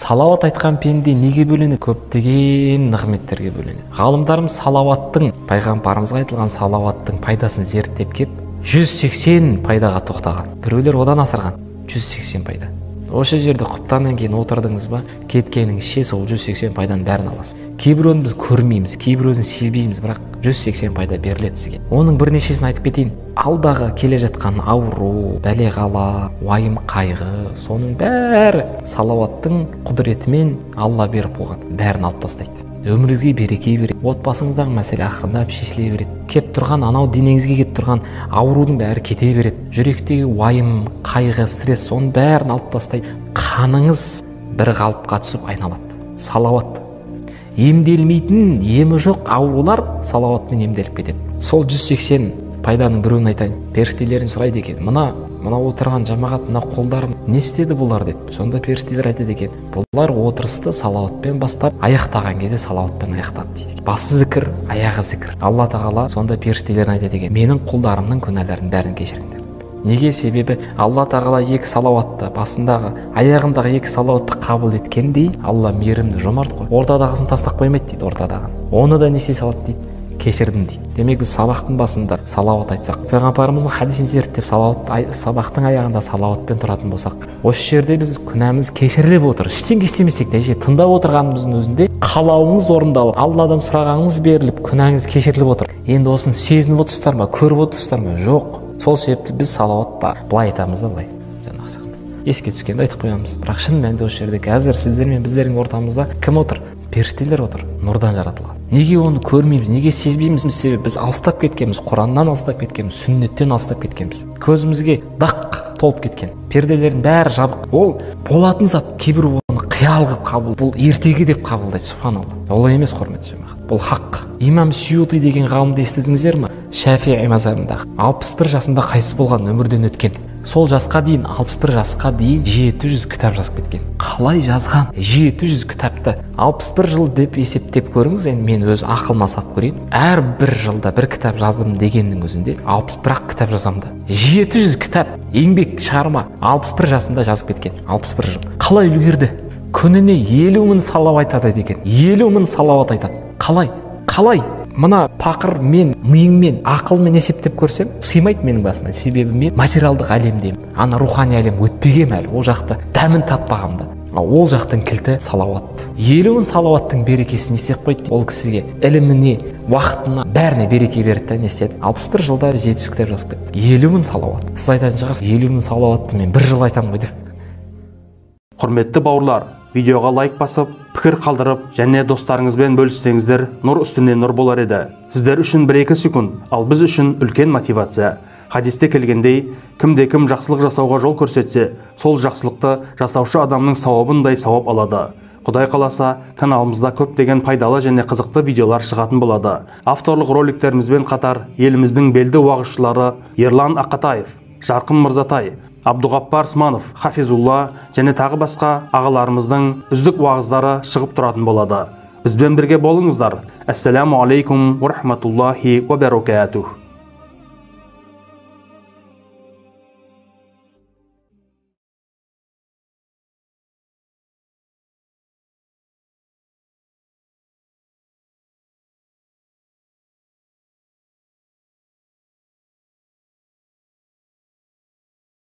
Салауат айтқан пенде неге бөленеді? Көптеген нығметтерге бөленеді. Ғалымдарымыз салауаттың, пайғамбарымызға айтылған салауаттың пайдасын зерттеп кеп 180 пайдаға тоқтаған. Біреулер одан асырған. 180 пайда. Осы жерде құптаннан кейін отырдыңыз ба, кеткеніңізше сол 180 пайданың бәрін аласыз. Кейбіреуін біз көрмейміз, кейбіреуін сезбейміз, бірақ 180 пайда беріледі сізге. Оның бірнешесін айтып кетейін. Алдағы келе жатқан ауру, бәле-қала, уайым қайғы, соның бәрі салауаттың құдіретімен Алла беріп қойған. Бәрін алып тастайды. Өміріңізге береке береді. Отбасыңыздағы мәселе ақырындап шешіле береді. Кеп тұрған анау денеңізге кеп тұрған аурудың бәрі кете береді. Жүректегі уайым, қайғы, стресс, соның бәрін алып тастайды. Қаныңыз бір қалыпқа түсіп айналады. Салауат. Емделмейтін, емі жоқ аурулар салауатпен емделіп кетеді. Сол 180 пайданың біреуін айтайын. Періштелерін сұрайды екен. Мына отырған жамағат, мына қолдарым не істеді бұлар деп. Сонда періштелер айтады екен. Бұлар отырысты салауатпен бастап, аяқтаған кезде салауатпен аяқтады дейді. Басы зікір, аяғы зікір. Алла тағала сонда періштелерін айтады екен. Менің құлдарымның күнәләрін бәрін кешіріңдер. Неге? Себебі Алла тағала екі салауатты, басындағы, аяғындағы екі салауатты қабыл еткендей, Алла мейірімді, жомарт қой. Ортадағысын тастап қоймайды дейді, ортадағын. Оны да не істей салады дейді? Кешірдім дейді. Демек біз сабақтың басында салауат айтсақ, пайғамбарымыздың хадисін зерттеп сабақтың аяғында салауатпен тұратын болсақ, осы жерде біз күнәміз кешіріліп отыр. Ештеңе істемесек те, тыңдап отырғанымыздың өзінде қалауыңыз орындалып, Алладан сұрағаныңыз беріліп, күнәңіз кешіріліп отыр. Енді осыны сезініп отырсыздар ма, көріп отырсыздар ма? Жоқ. Сол себепті біз салауатта былай айтамыз да былай. Еске түскенде айтып қоямыз. Бірақ шын мәнінде осы жерде қазір сіздер мен біздердің ортамызда кім отыр? Періштелер отыр, нұрдан жаратылған. Неге оны көрмейміз, неге сезбейміз? Себебі біз алыстап кеткенбіз, Құраннан алыстап кеткенбіз, сүннеттен алыстап кеткенбіз. Көзімізге дақ толып кеткен. Перделердің бәрі жабық. Ол болатын зат, кейбір оны қиял қылып қабыл, бұл ертегі деп қабылдайды, субханалла. Олай емес, құрметті жамағат. Бұл хақ. Имам Сюти деген ғалымды естідіңіздер ме? Шафиғи мазһабында 61 жасында қайтыс болған, өмірден өткен. Сол жасқа дейін, 61 жасқа дейін 700 кітап жазып кеткен. Қалай жазған? 700 кітапты 61 жыл деп есептеп көріңіз. Енді мен өз ақылыма сап көрейін. Әр бір жылда бір кітап жаздым дегеннің өзінде 61 кітап жазамды. 700 кітап еңбек шығарма 61 жасында жазып кеткен. 61 жыл. Қалай үлгерді? Күніне 50 мың салауат айтады екен. 50 мың салауат айтады. Қалай? Мына пақыр мен миыңмен, ақылмен есептеп көрсем, сыймайды менің басыма. Себебі мен материалдық әлемдемін. Ана рухани әлем өтпегем әлі. Ол жақты дәмін татпағам да. Ол жақтың кілті салауат. 50 мың салауаттың берекесін істеп қойды. Ол кісіге іліміне, уақытына, бәріне береке берді. Не істеді? 61 жылда 700 кітап жазып кетті. 50 мың салауат. Сіз айтатын шығарсыз, 50 мың салауатты мен бір жыл айтамын ғой деп. Құрметті бауырлар, видеоға лайк басып, пікір қалдырып, және достарыңызбен бөліссеңіздер, нұр үстіне нұр болар еді. Сіздер үшін 1-2 секунд, ал біз үшін үлкен мотивация. Хадисте келгендей, кімде-кім жақсылық жасауға жол көрсетсе, сол жақсылықты жасаушы адамның сауабындай сауап алады. Құдай қаласа, каналымызда көптеген пайдалы және қызықты видеолар шығатын болады. Авторлық роликтерімізбен қатар, еліміздің белді уағызшылары Ерлан Ақатаев, Жарқын Мырзатай, Абдуғаппар Сманов, Хафизулла және тағы басқа ағаларымыздың үздік уағыздары шығып тұратын болады. Бізбен бірге болыңыздар. Ассаламу алейкум ва рахматуллахи ва баракатух.